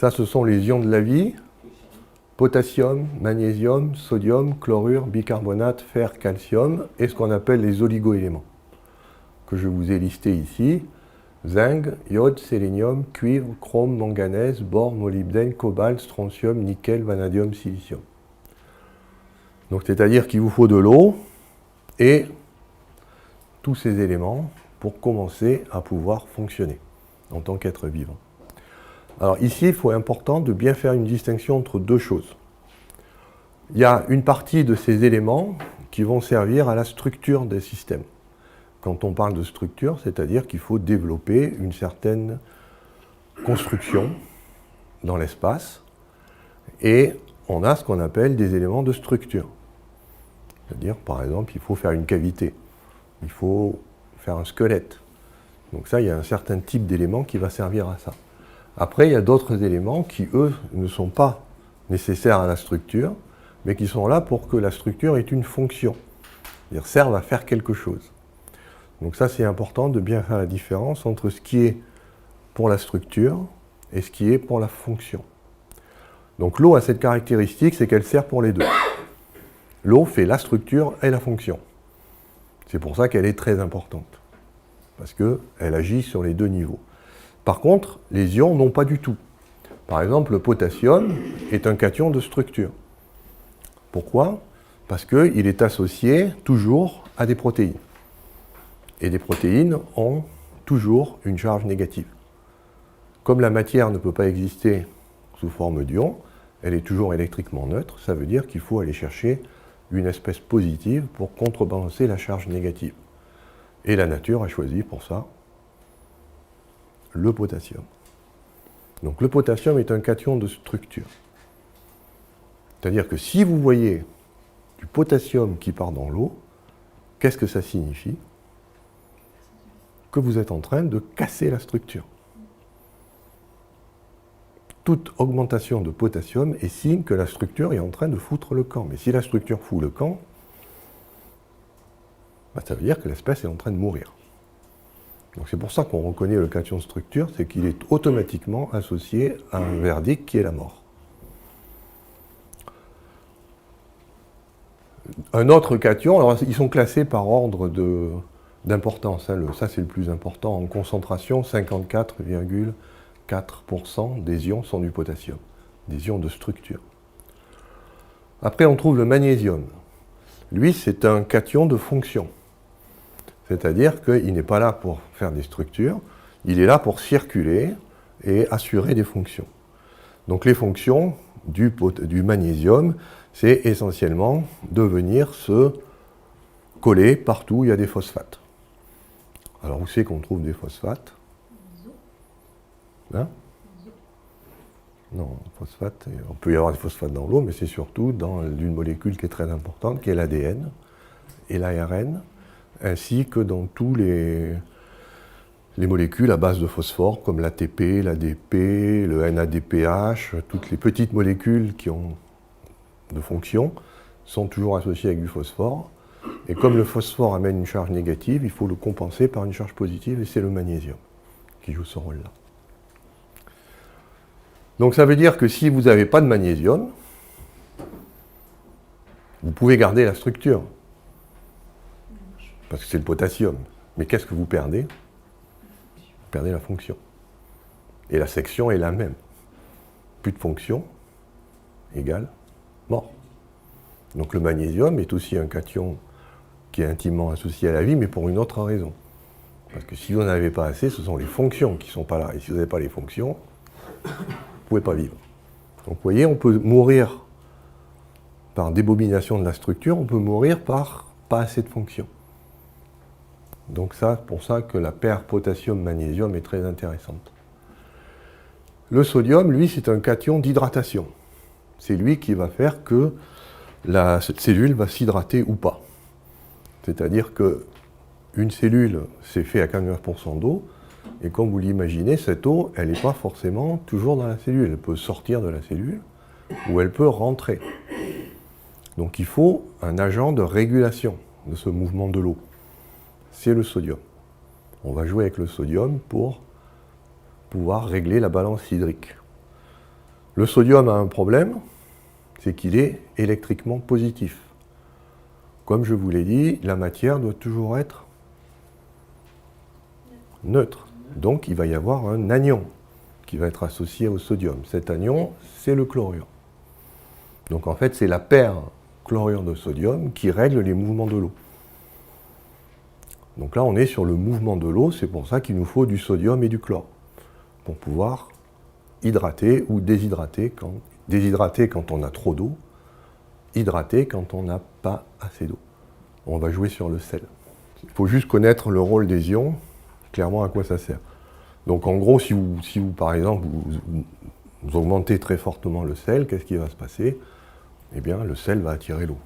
Ça, ce sont les ions de la vie. Potassium, magnésium, sodium, chlorure, bicarbonate, fer, calcium, et ce qu'on appelle les oligoéléments, que je vous ai listés ici. Zinc, iode, sélénium, cuivre, chrome, manganèse, bore, molybdène, cobalt, strontium, nickel, vanadium, silicium. Donc c'est-à-dire qu'il vous faut de l'eau et tous ces éléments pour commencer à pouvoir fonctionner en tant qu'être vivant. Alors ici, il faut important de bien faire une distinction entre deux choses. Il y a une partie de ces éléments qui vont servir à la structure des systèmes. Quand on parle de structure, c'est-à-dire qu'il faut développer une certaine construction dans l'espace, et on a ce qu'on appelle des éléments de structure. C'est-à-dire, par exemple, il faut faire une cavité, il faut faire un squelette. Donc ça, il y a un certain type d'éléments qui va servir à ça. Après, il y a d'autres éléments qui, eux, ne sont pas nécessaires à la structure, mais qui sont là pour que la structure ait une fonction, c'est-à-dire servent à faire quelque chose. Donc ça, c'est important de bien faire la différence entre ce qui est pour la structure et ce qui est pour la fonction. Donc l'eau a cette caractéristique, c'est qu'elle sert pour les deux. L'eau fait la structure et la fonction. C'est pour ça qu'elle est très importante, parce qu'elle agit sur les deux niveaux. Par contre, les ions n'ont pas du tout. Par exemple, le potassium est un cation de structure. Pourquoi ? Parce qu'il est associé toujours à des protéines. Et des protéines ont toujours une charge négative. Comme la matière ne peut pas exister sous forme d'ion, elle est toujours électriquement neutre, ça veut dire qu'il faut aller chercher une espèce positive pour contrebalancer la charge négative. Et la nature a choisi pour ça le potassium. Donc le potassium est un cation de structure. C'est-à-dire que si vous voyez du potassium qui part dans l'eau, qu'est-ce que ça signifie ? Que vous êtes en train de casser la structure. Toute augmentation de potassium est signe que la structure est en train de foutre le camp. Mais si la structure fout le camp, ça veut dire que l'espèce est en train de mourir. Donc c'est pour ça qu'on reconnaît le cation de structure, c'est qu'il est automatiquement associé à un verdict qui est la mort. Un autre cation, alors ils sont classés par ordre d'importance. Ça, c'est le plus important. En concentration, 54,4% des ions sont du potassium, des ions de structure. Après, on trouve le magnésium. Lui, c'est un cation de fonction. C'est-à-dire qu'il n'est pas là pour faire des structures, il est là pour circuler et assurer des fonctions. Donc les fonctions du magnésium, c'est essentiellement de venir se coller partout où il y a des phosphates. Alors où c'est qu'on trouve des phosphates ? Hein ? Non, phosphate, on peut y avoir des phosphates dans l'eau, mais c'est surtout dans une molécule qui est très importante, qui est l'ADN et l'ARN, ainsi que dans tous les molécules à base de phosphore, comme l'ATP, l'ADP, le NADPH, toutes les petites molécules qui ont de fonction sont toujours associées avec du phosphore. Et comme le phosphore amène une charge négative, il faut le compenser par une charge positive, et c'est le magnésium qui joue ce rôle-là. Donc ça veut dire que si vous n'avez pas de magnésium, vous pouvez garder la structure, parce que c'est le potassium. Mais qu'est-ce que vous perdez ? Vous perdez la fonction. Et la section est la même. Plus de fonction égale mort. Donc le magnésium est aussi un cation qui est intimement associé à la vie, mais pour une autre raison. Parce que si vous n'en avez pas assez, ce sont les fonctions qui ne sont pas là. Et si vous n'avez pas les fonctions, vous ne pouvez pas vivre. Donc vous voyez, on peut mourir par débomination de la structure, on peut mourir par pas assez de fonctions. Donc c'est pour ça que la paire potassium-magnésium est très intéressante. Le sodium, lui, c'est un cation d'hydratation. C'est lui qui va faire que cette cellule va s'hydrater ou pas. C'est-à-dire qu'une cellule, c'est fait à 49% d'eau, et comme vous l'imaginez, cette eau, elle n'est pas forcément toujours dans la cellule. Elle peut sortir de la cellule, ou elle peut rentrer. Donc il faut un agent de régulation de ce mouvement de l'eau. C'est le sodium. On va jouer avec le sodium pour pouvoir régler la balance hydrique. Le sodium a un problème, c'est qu'il est électriquement positif. Comme je vous l'ai dit, la matière doit toujours être neutre. Donc il va y avoir un anion qui va être associé au sodium. Cet anion, c'est le chlorure. Donc en fait, c'est la paire chlorure de sodium qui règle les mouvements de l'eau. Donc là, on est sur le mouvement de l'eau, c'est pour ça qu'il nous faut du sodium et du chlore, pour pouvoir hydrater ou déshydrater quand on a trop d'eau, hydrater quand on n'a pas assez d'eau. On va jouer sur le sel. Il faut juste connaître le rôle des ions, clairement à quoi ça sert. Donc en gros, si vous par exemple, vous augmentez très fortement le sel, qu'est-ce qui va se passer? Eh bien, le sel va attirer l'eau.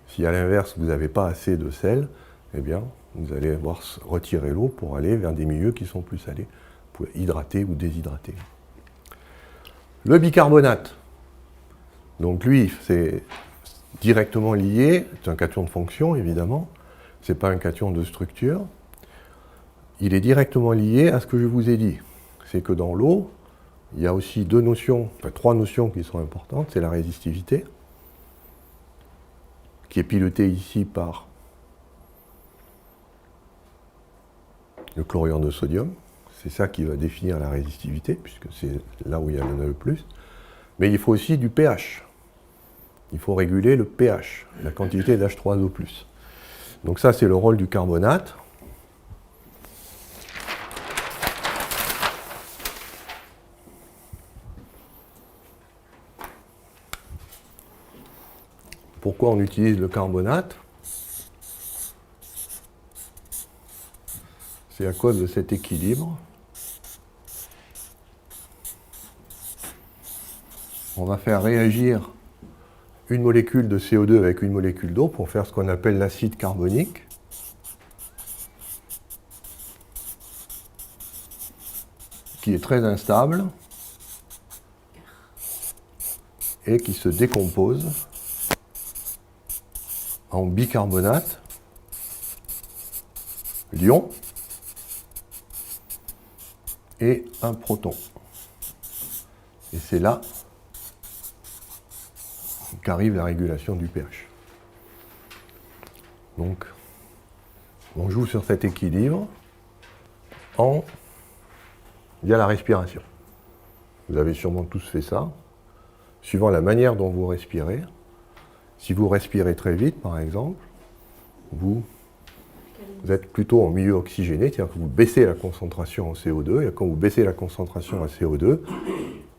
Si à l'inverse, vous n'avez pas assez de sel, eh bien, vous allez devoir retirer l'eau pour aller vers des milieux qui sont plus salés, pour hydrater ou déshydrater. Le bicarbonate, donc lui, c'est directement lié, c'est un cation de fonction évidemment, ce n'est pas un cation de structure. Il est directement lié à ce que je vous ai dit. C'est que dans l'eau, il y a aussi trois notions qui sont importantes. C'est la résistivité, qui est pilotée ici par le chlorure de sodium. C'est ça qui va définir la résistivité, puisque c'est là où il y a le nœud plus. Mais il faut aussi du pH. Il faut réguler le pH, la quantité d'H3O+. Donc ça, c'est le rôle du carbonate. Pourquoi on utilise le carbonate? C'est à cause de cet équilibre. On va faire réagir une molécule de CO2 avec une molécule d'eau pour faire ce qu'on appelle l'acide carbonique. Qui est très instable et qui se décompose en bicarbonate, l'ion et un proton. Et c'est là qu'arrive la régulation du pH. Donc, on joue sur cet équilibre via la respiration. Vous avez sûrement tous fait ça. Suivant la manière dont vous respirez, si vous respirez très vite, par exemple, vous êtes plutôt en milieu oxygéné, c'est-à-dire que vous baissez la concentration en CO2, et quand vous baissez la concentration en CO2,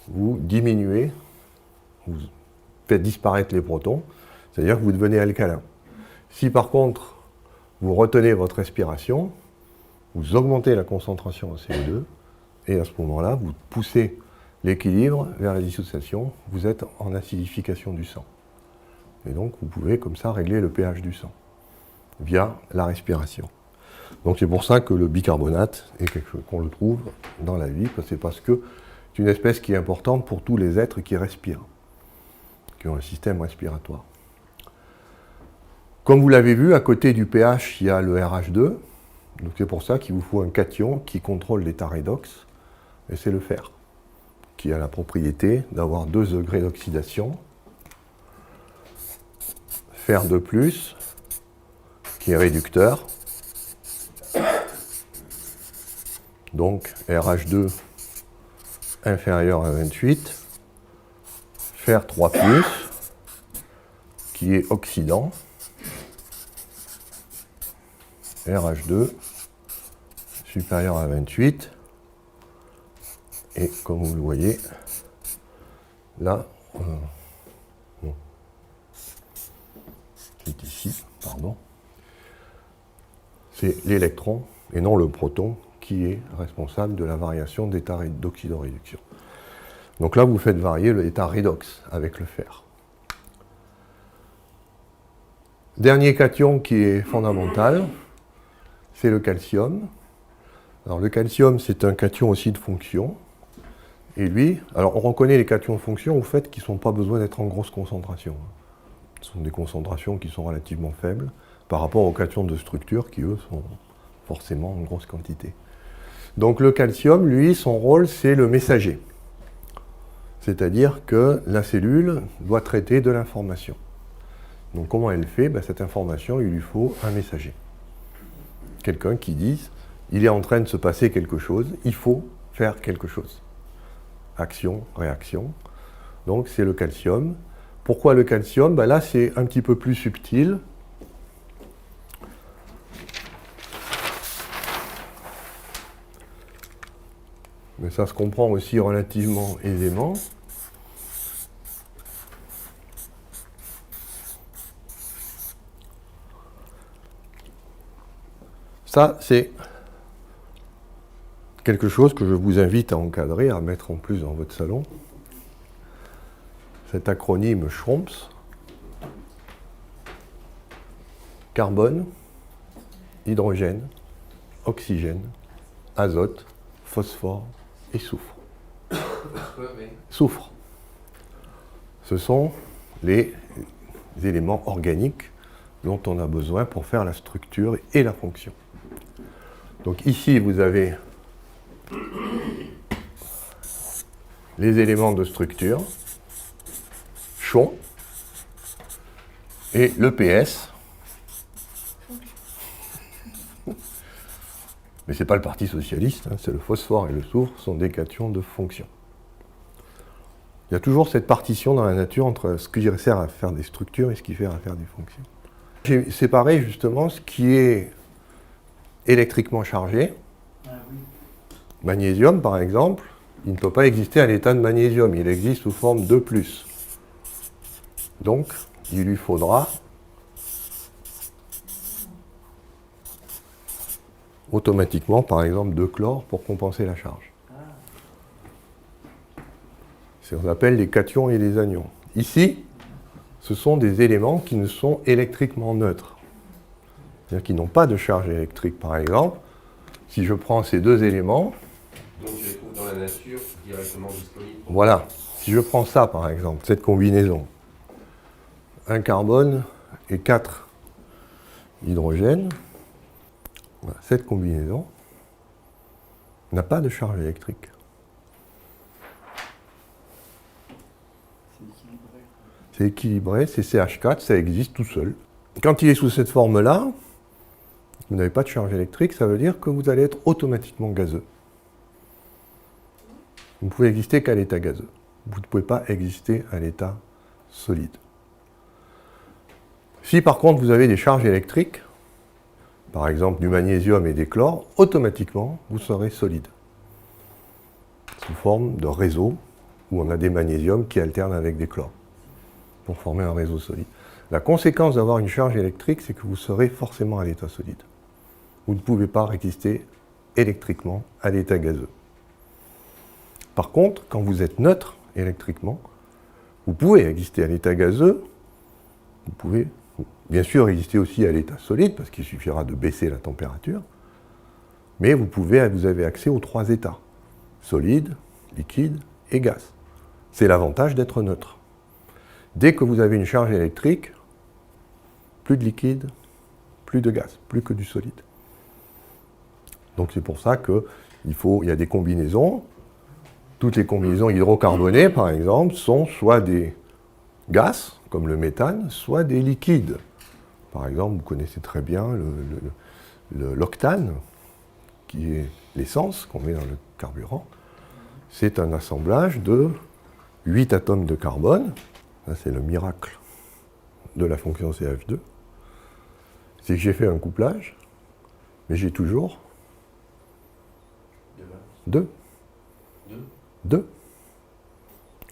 vous diminuez, vous faites disparaître les protons, c'est-à-dire que vous devenez alcalin. Si par contre, vous retenez votre respiration, vous augmentez la concentration en CO2, et à ce moment-là, vous poussez l'équilibre vers la dissociation, vous êtes en acidification du sang. Et donc, vous pouvez comme ça régler le pH du sang, via la respiration. Donc c'est pour ça que le bicarbonate est quelque chose qu'on le trouve dans la vie, c'est parce que c'est une espèce qui est importante pour tous les êtres qui respirent, qui ont un système respiratoire. Comme vous l'avez vu, à côté du pH, il y a le RH2, donc c'est pour ça qu'il vous faut un cation qui contrôle l'état redox, et c'est le fer, qui a la propriété d'avoir 2 degrés d'oxydation. Fer de plus, qui est réducteur. Donc RH2 inférieur à 28. Fer 3 plus, qui est oxydant. RH2 supérieur à 28. Et comme vous le voyez, là, c'est ici, pardon, c'est l'électron et non le proton qui est responsable de la variation d'état d'oxydoréduction. Donc là, vous faites varier l'état redox avec le fer. Dernier cation qui est fondamental, c'est le calcium. Alors le calcium, c'est un cation aussi de fonction. Et lui, alors on reconnaît les cations de fonction au fait qu'ils n'ont pas besoin d'être en grosse concentration. Ce sont des concentrations qui sont relativement faibles par rapport aux cations de structure qui, eux, sont forcément en grosse quantité. Donc le calcium, lui, son rôle, c'est le messager. C'est-à-dire que la cellule doit traiter de l'information. Donc comment elle fait? Cette information, il lui faut un messager. Quelqu'un qui dise, il est en train de se passer quelque chose, il faut faire quelque chose. Action, réaction. Donc c'est le calcium. Pourquoi le calcium? Là, c'est un petit peu plus subtil. Mais ça se comprend aussi relativement aisément. Ça, c'est quelque chose que je vous invite à encadrer, à mettre en plus dans votre salon. Cet acronyme SHROMPS. Carbone, hydrogène, oxygène, azote, phosphore et soufre. Soufre. Ce sont les éléments organiques dont on a besoin pour faire la structure et la fonction. Donc ici, vous avez les éléments de structure, CHON, et l'EPS. Mais ce n'est pas le Parti socialiste, c'est le phosphore et le soufre sont des cations de fonction. Il y a toujours cette partition dans la nature entre ce qui sert à faire des structures et ce qui sert à faire des fonctions. J'ai séparé justement ce qui est électriquement chargé. Magnésium, par exemple, il ne peut pas exister à l'état de magnésium, il existe sous forme de plus. Donc, il lui faudra automatiquement, par exemple, 2 chlore pour compenser la charge. C'est ce qu'on appelle les cations et les anions. Ici, ce sont des éléments qui ne sont électriquement neutres. C'est-à-dire qu'ils n'ont pas de charge électrique, par exemple. Si je prends ces deux éléments... Donc je les trouve dans la nature directement disponibles. Voilà. Si je prends ça, par exemple, cette combinaison, un carbone et 4 hydrogènes, voilà, cette combinaison n'a pas de charge électrique. C'est équilibré, c'est CH4, ça existe tout seul. Quand il est sous cette forme-là, vous n'avez pas de charge électrique, ça veut dire que vous allez être automatiquement gazeux. Vous ne pouvez exister qu'à l'état gazeux. Vous ne pouvez pas exister à l'état solide. Si par contre vous avez des charges électriques, par exemple du magnésium et des chlores, automatiquement vous serez solide. Sous forme de réseau où on a des magnésiums qui alternent avec des chlores pour former un réseau solide. La conséquence d'avoir une charge électrique, c'est que vous serez forcément à l'état solide. Vous ne pouvez pas exister électriquement à l'état gazeux. Par contre, quand vous êtes neutre électriquement, vous pouvez exister à l'état gazeux, vous pouvez bien sûr exister aussi à l'état solide, parce qu'il suffira de baisser la température, mais vous avez accès aux 3 états, solide, liquide et gaz. C'est l'avantage d'être neutre. Dès que vous avez une charge électrique, plus de liquide, plus de gaz, plus que du solide. Donc c'est pour ça qu'il y a des combinaisons. Toutes les combinaisons hydrocarbonées, par exemple, sont soit des gaz, comme le méthane, soit des liquides. Par exemple, vous connaissez très bien l'octane, qui est l'essence qu'on met dans le carburant. C'est un assemblage de 8 atomes de carbone. Ça, c'est le miracle de la fonction CH2. C'est que j'ai fait un couplage, mais j'ai toujours 2.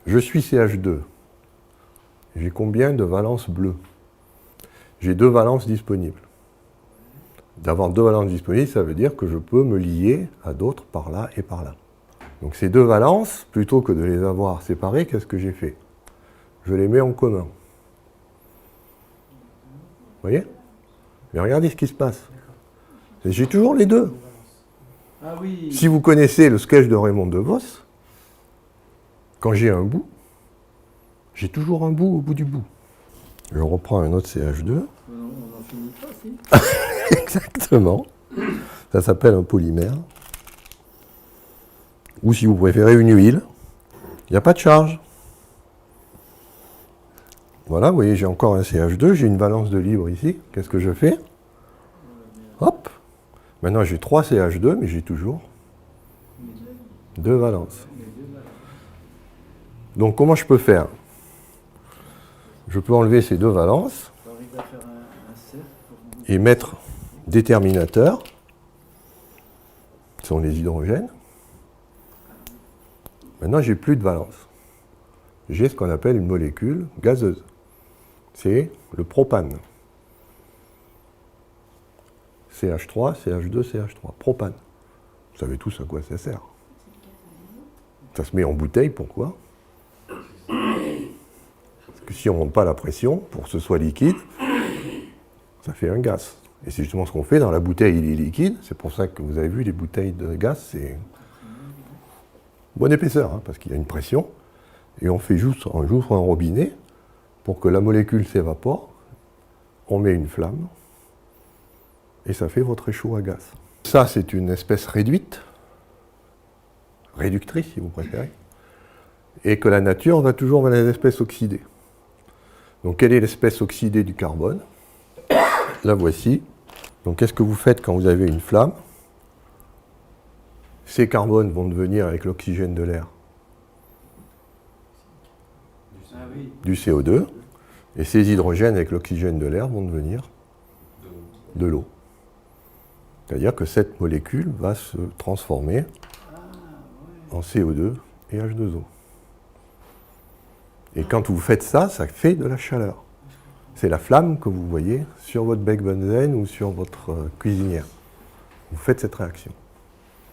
Je suis CH2. J'ai combien de valences bleues? J'ai 2 valences disponibles. D'avoir 2 valences disponibles, ça veut dire que je peux me lier à d'autres par là et par là. Donc ces 2 valences, plutôt que de les avoir séparées, qu'est-ce que j'ai fait? Je les mets en commun. Vous voyez? Mais regardez ce qui se passe. J'ai toujours les 2. Ah oui. Si vous connaissez le sketch de Raymond DeVos, quand j'ai un bout, j'ai toujours un bout au bout du bout. Je reprends un autre CH2. On n'en finit pas, si. Exactement. Ça s'appelle un polymère. Ou si vous préférez, une huile. Il n'y a pas de charge. Voilà, vous voyez, j'ai encore un CH2, j'ai une valence de libre ici. Qu'est-ce que je fais? Hop. Maintenant, j'ai 3 CH2, mais j'ai toujours 2 valences. Donc, comment je peux faire? Je peux enlever ces 2 valences et mettre déterminateur. Ce sont les hydrogènes. Maintenant, j'ai plus de valence. J'ai ce qu'on appelle une molécule gazeuse. C'est le propane. CH3, CH2, CH3. Propane. Vous savez tous à quoi ça sert. Ça se met en bouteille, pourquoi? Parce que si on ne monte pas la pression, pour que ce soit liquide, ça fait un gaz. Et c'est justement ce qu'on fait dans la bouteille, il est liquide. C'est pour ça que vous avez vu, les bouteilles de gaz, c'est bonne épaisseur, hein, parce qu'il y a une pression. Et on fait juste, on ouvre un robinet pour que la molécule s'évapore. On met une flamme et ça fait votre échaud à gaz. Ça, c'est une espèce réduite, réductrice si vous préférez, et que la nature va toujours vers les espèces oxydées. Donc, quelle est l'espèce oxydée du carbone? La voici. Donc, qu'est-ce que vous faites quand vous avez une flamme? Ces carbones vont devenir, avec l'oxygène de l'air, du CO2, et ces hydrogènes avec l'oxygène de l'air vont devenir de l'eau. C'est-à-dire que cette molécule va se transformer en CO2 et H2O. Et quand vous faites ça, ça fait de la chaleur. C'est la flamme que vous voyez sur votre bec benzène ou sur votre cuisinière. Vous faites cette réaction.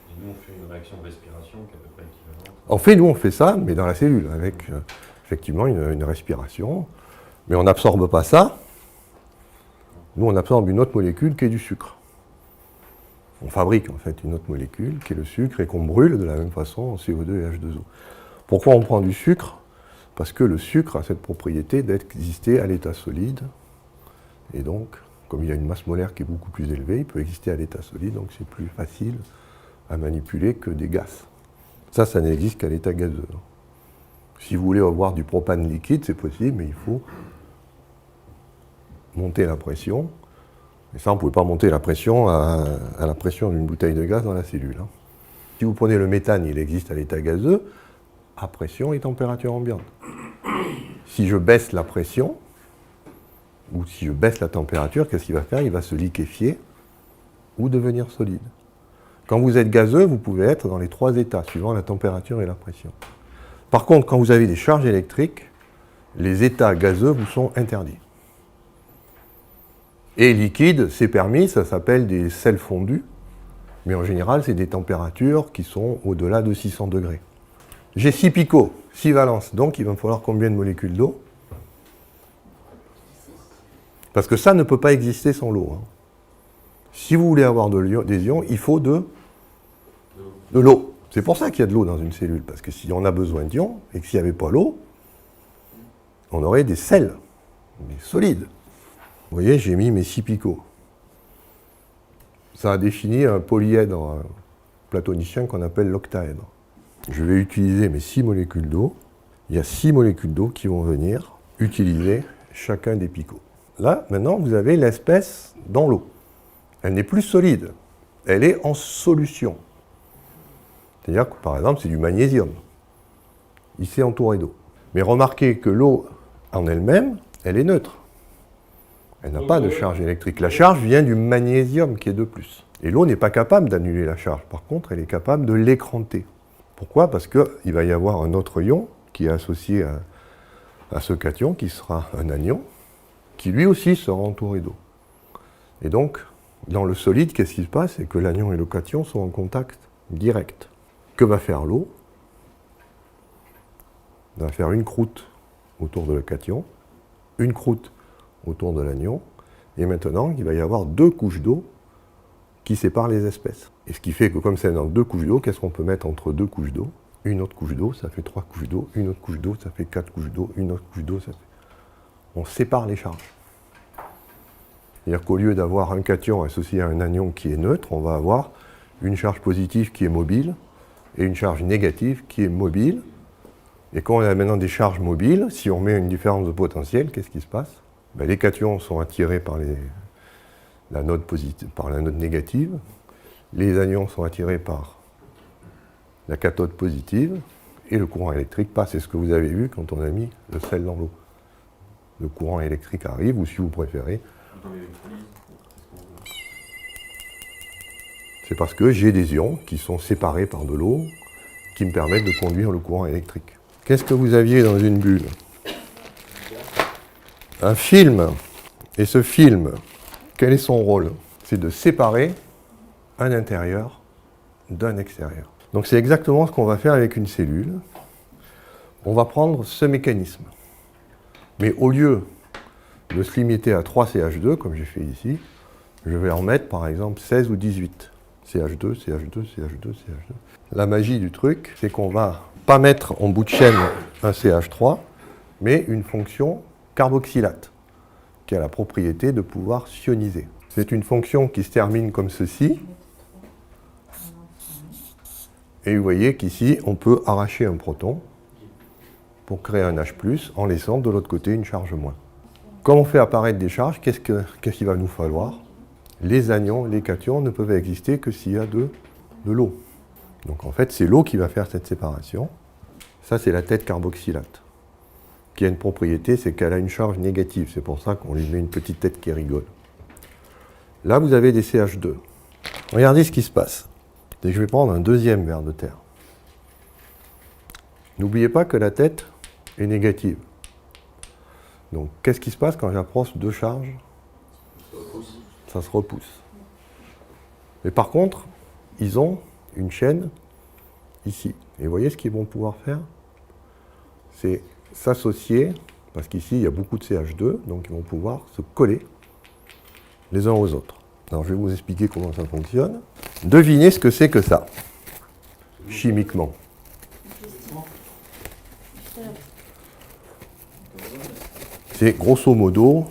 Et nous, on fait une réaction de respiration qui est à peu près équivalente. En fait, nous, on fait ça, mais dans la cellule, avec effectivement une respiration. Mais on n'absorbe pas ça. Nous, on absorbe une autre molécule qui est du sucre. On fabrique en fait une autre molécule qui est le sucre et qu'on brûle de la même façon en CO2 et H2O. Pourquoi on prend du sucre? Parce que le sucre a cette propriété d'exister à l'état solide. Et donc, comme il y a une masse molaire qui est beaucoup plus élevée, il peut exister à l'état solide, donc c'est plus facile à manipuler que des gaz. Ça n'existe qu'à l'état gazeux. Si vous voulez avoir du propane liquide, c'est possible, mais il faut monter la pression. Et ça, on ne pouvait pas monter la pression à la pression d'une bouteille de gaz dans la cellule. Hein. Si vous prenez le méthane, il existe à l'état gazeux, à pression et température ambiante. Si je baisse la pression, ou si je baisse la température, qu'est-ce qu'il va faire? Il va se liquéfier ou devenir solide. Quand vous êtes gazeux, vous pouvez être dans les 3 états, suivant la température et la pression. Par contre, quand vous avez des charges électriques, les états gazeux vous sont interdits. Et liquide, c'est permis, ça s'appelle des sels fondus, mais en général, c'est des températures qui sont au-delà de 600 degrés. J'ai 6 picots, 6 valences, donc il va me falloir combien de molécules d'eau? Parce que ça ne peut pas exister sans l'eau. Hein. Si vous voulez avoir des ions, il faut de l'eau. C'est pour ça qu'il y a de l'eau dans une cellule, parce que si on a besoin d'ions, et que s'il n'y avait pas l'eau, on aurait des sels, des solides. Vous voyez, j'ai mis mes 6 picots. Ça a défini un polyèdre platonicien qu'on appelle l'octaèdre. Je vais utiliser mes 6 molécules d'eau. Il y a 6 molécules d'eau qui vont venir utiliser chacun des picots. Là, maintenant, vous avez l'espèce dans l'eau. Elle n'est plus solide. Elle est en solution. C'est-à-dire que, par exemple, c'est du magnésium. Il s'est entouré d'eau. Mais remarquez que l'eau, en elle-même, elle est neutre. Elle n'a pas de charge électrique. La charge vient du magnésium qui est de plus. Et l'eau n'est pas capable d'annuler la charge. Par contre, elle est capable de l'écranter. Pourquoi? Parce qu'il va y avoir un autre ion qui est associé à ce cation, qui sera un anion, qui lui aussi sera entouré d'eau. Et donc, dans le solide, qu'est-ce qui se passe? C'est que l'anion et le cation sont en contact direct. Que va faire l'eau? Elle va faire une croûte autour de le cation, une croûte autour de l'anion, et maintenant, il va y avoir 2 couches d'eau qui séparent les espèces. Et ce qui fait que comme c'est dans 2 couches d'eau, qu'est-ce qu'on peut mettre entre 2 couches d'eau? Une autre couche d'eau, ça fait 3 couches d'eau, une autre couche d'eau, ça fait 4 couches d'eau, une autre couche d'eau, ça fait... On sépare les charges. C'est-à-dire qu'au lieu d'avoir un cation associé à un anion qui est neutre, on va avoir une charge positive qui est mobile et une charge négative qui est mobile Et quand on a maintenant des charges mobiles, si on met une différence de potentiel, qu'est-ce qui se passe? Ben, les cations sont attirés par la note négative, les anions sont attirés par la cathode positive, et le courant électrique passe. C'est ce que vous avez vu quand on a mis le sel dans l'eau. Le courant électrique arrive, ou si vous préférez, c'est parce que j'ai des ions qui sont séparés par de l'eau, qui me permettent de conduire le courant électrique. Qu'est-ce que vous aviez dans une bulle? Un film. Et ce film, quel est son rôle? C'est de séparer un intérieur d'un extérieur. Donc c'est exactement ce qu'on va faire avec une cellule. On va prendre ce mécanisme. Mais au lieu de se limiter à 3 CH2, comme j'ai fait ici, je vais en mettre par exemple 16 ou 18. CH2, CH2, CH2, CH2. La magie du truc, c'est qu'on va pas mettre en bout de chaîne un CH3, mais une fonction carboxylate, qui a la propriété de pouvoir ioniser. C'est une fonction qui se termine comme ceci. Et vous voyez qu'ici, on peut arracher un proton pour créer un H+, en laissant de l'autre côté une charge moins. Comme on fait apparaître des charges, qu'est-ce qu'il va nous falloir? Les anions, les cations ne peuvent exister que s'il y a de l'eau. Donc en fait, c'est l'eau qui va faire cette séparation. Ça, c'est la tête carboxylate, qui a une propriété, c'est qu'elle a une charge négative. C'est pour ça qu'on lui met une petite tête qui rigole. Là, vous avez des CH2. Regardez ce qui se passe. Et je vais prendre un deuxième ver de terre. N'oubliez pas que la tête est négative. Donc, qu'est-ce qui se passe quand j'approche deux charges? Ça se repousse. Mais par contre, ils ont une chaîne ici. Et vous voyez ce qu'ils vont pouvoir faire? C'est s'associer, parce qu'ici, il y a beaucoup de CH2, donc ils vont pouvoir se coller les uns aux autres. Alors, je vais vous expliquer comment ça fonctionne. Devinez ce que c'est que ça, chimiquement. C'est grosso modo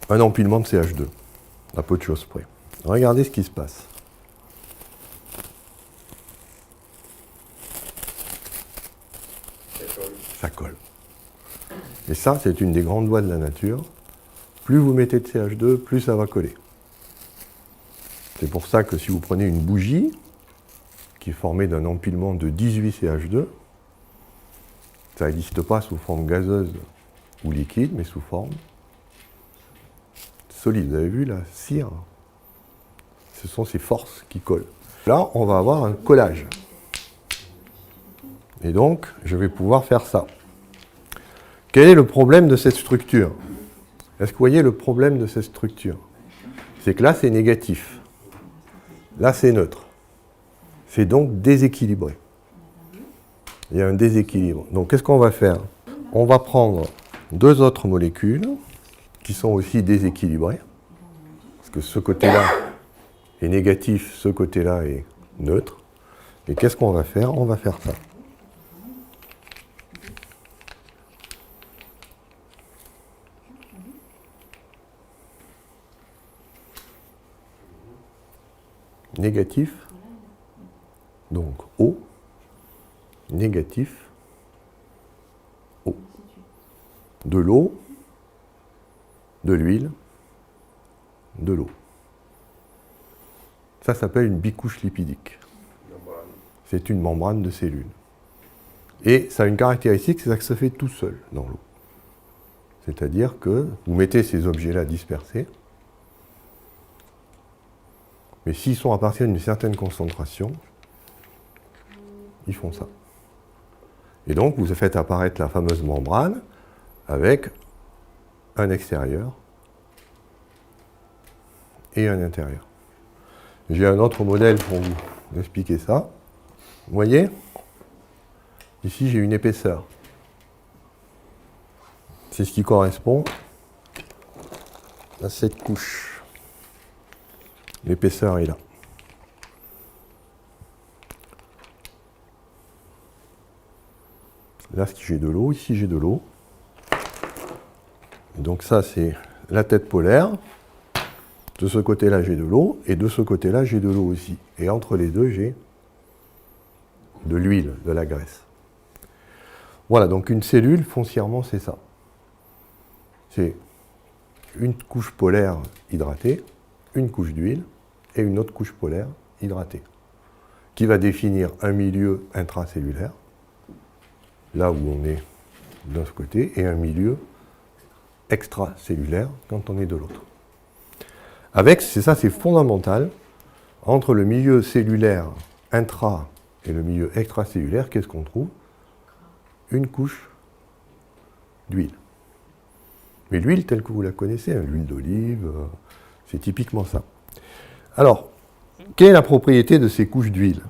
un empilement de CH2, à peu de choses près. Regardez ce qui se passe. Ça colle. Et ça, c'est une des grandes lois de la nature. Plus vous mettez de CH2, plus ça va coller. C'est pour ça que si vous prenez une bougie, qui est formée d'un empilement de 18 CH2, ça n'existe pas sous forme gazeuse ou liquide, mais sous forme solide. Vous avez vu la cire? Ce sont ces forces qui collent. Là, on va avoir un collage. Et donc, je vais pouvoir faire ça. Quel est le problème de cette structure? Est-ce que vous voyez le problème de cette structure? C'est que là, c'est négatif. Là, c'est neutre. C'est donc déséquilibré. Il y a un déséquilibre. Donc, qu'est-ce qu'on va faire? On va prendre deux autres molécules qui sont aussi déséquilibrées. Parce que ce côté-là est négatif, ce côté-là est neutre. Et qu'est-ce qu'on va faire? On va faire ça. Négatif, donc O, négatif, O. De l'eau, de l'huile, de l'eau. Ça s'appelle une bicouche lipidique. C'est une membrane de cellules. Et ça a une caractéristique, c'est que ça se fait tout seul dans l'eau. C'est-à-dire que vous mettez ces objets-là dispersés, mais s'ils sont à partir d'une certaine concentration, ils font ça. Et donc, vous faites apparaître la fameuse membrane avec un extérieur et un intérieur. J'ai un autre modèle pour vous expliquer ça. Vous voyez? Ici, j'ai une épaisseur. C'est ce qui correspond à cette couche. L'épaisseur est là. Là, j'ai de l'eau. Ici, j'ai de l'eau. Donc ça, c'est la tête polaire. De ce côté-là, j'ai de l'eau. Et de ce côté-là, j'ai de l'eau aussi. Et entre les deux, j'ai de l'huile, de la graisse. Voilà, donc une cellule, foncièrement, c'est ça. C'est une couche polaire hydratée, une couche d'huile et une autre couche polaire hydratée, qui va définir un milieu intracellulaire, là où on est d'un côté, et un milieu extracellulaire quand on est de l'autre. Avec, c'est ça, c'est fondamental, entre le milieu cellulaire intra et le milieu extracellulaire, qu'est-ce qu'on trouve? Une couche d'huile. Mais l'huile telle que vous la connaissez, hein, l'huile d'olive, c'est typiquement ça. Alors, quelle est la propriété de ces couches d'huile?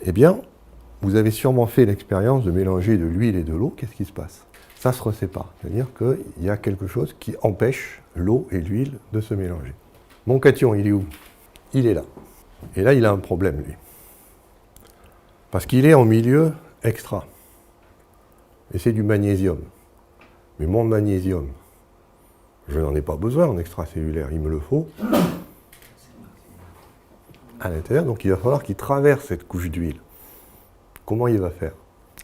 Eh bien, vous avez sûrement fait l'expérience de mélanger de l'huile et de l'eau, qu'est-ce qui se passe? Ça se resépare, c'est-à-dire qu'il y a quelque chose qui empêche l'eau et l'huile de se mélanger. Mon cation, il est où? Il est là. Et là, il a un problème, lui. Parce qu'il est en milieu extra. Et c'est du magnésium. Mais mon magnésium, je n'en ai pas besoin en extracellulaire, il me le faut à l'intérieur, donc il va falloir qu'il traverse cette couche d'huile. Comment il va faire?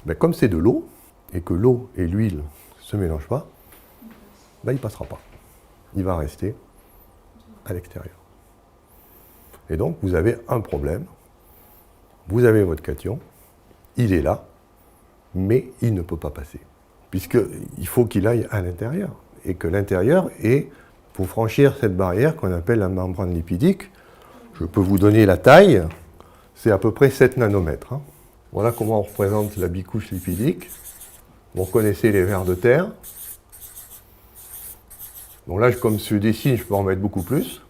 Ben, comme c'est de l'eau, et que l'eau et l'huile ne se mélangent pas, ben, il ne passera pas. Il va rester à l'extérieur. Et donc, vous avez un problème. Vous avez votre cation, il est là, mais il ne peut pas passer. Puisqu'il faut qu'il aille à l'intérieur. Et que l'intérieur est, pour franchir cette barrière qu'on appelle la membrane lipidique, je peux vous donner la taille, c'est à peu près 7 nanomètres. Hein. Voilà comment on représente la bicouche lipidique. Vous reconnaissez les vers de terre. Donc là, comme je dessine, je peux en mettre beaucoup plus.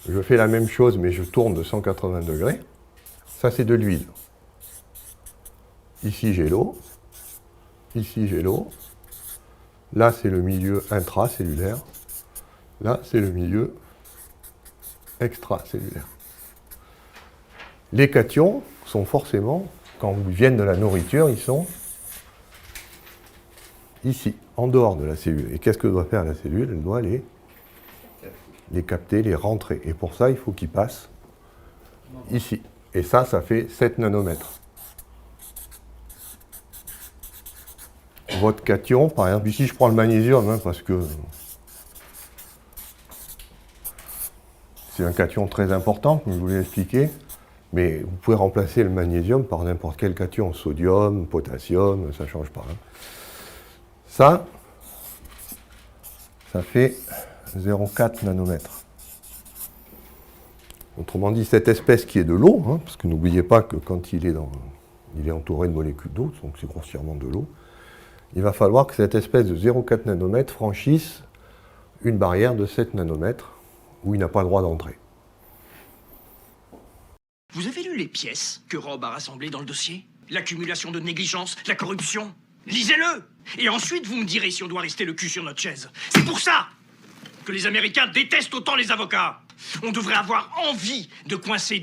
Je fais la même chose, mais je tourne de 180 degrés. Ça, c'est de l'huile. Ici, j'ai l'eau. Ici, j'ai l'eau. Là, c'est le milieu intracellulaire. Là, c'est le milieu extracellulaire. Les cations sont forcément, quand ils viennent de la nourriture, ils sont ici, en dehors de la cellule. Et qu'est-ce que doit faire la cellule? Elle doit les capter, les rentrer. Et pour ça, il faut qu'ils passent ici. Et ça fait 7 nanomètres. Votre cation, par exemple, ici je prends le magnésium, hein, parce que c'est un cation très important, comme je vous l'ai expliqué, mais vous pouvez remplacer le magnésium par n'importe quel cation, sodium, potassium, ça ne change pas. Hein. Ça fait 0,4 nanomètres. Autrement dit, cette espèce qui est de l'eau, hein, parce que n'oubliez pas que quand il est entouré de molécules d'eau, donc c'est grossièrement de l'eau, il va falloir que cette espèce de 0,4 nanomètres franchisse une barrière de 7 nanomètres où il n'a pas le droit d'entrer. Vous avez lu les pièces que Rob a rassemblées dans le dossier? L'accumulation de négligence, la corruption? Lisez-le! Et ensuite, vous me direz si on doit rester le cul sur notre chaise. C'est pour ça que les Américains détestent autant les avocats. On devrait avoir envie de coincer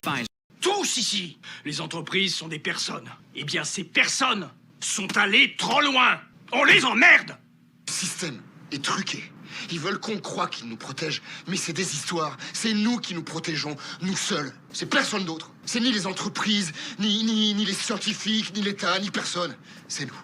tous ici. Les entreprises sont des personnes. Eh bien, ces personnes sont allées trop loin. On les emmerde! Le système est truqué. Ils veulent qu'on croie qu'ils nous protègent, mais c'est des histoires. C'est nous qui nous protégeons, nous seuls. C'est personne d'autre. C'est ni les entreprises, ni les scientifiques, ni l'État, ni personne. C'est nous.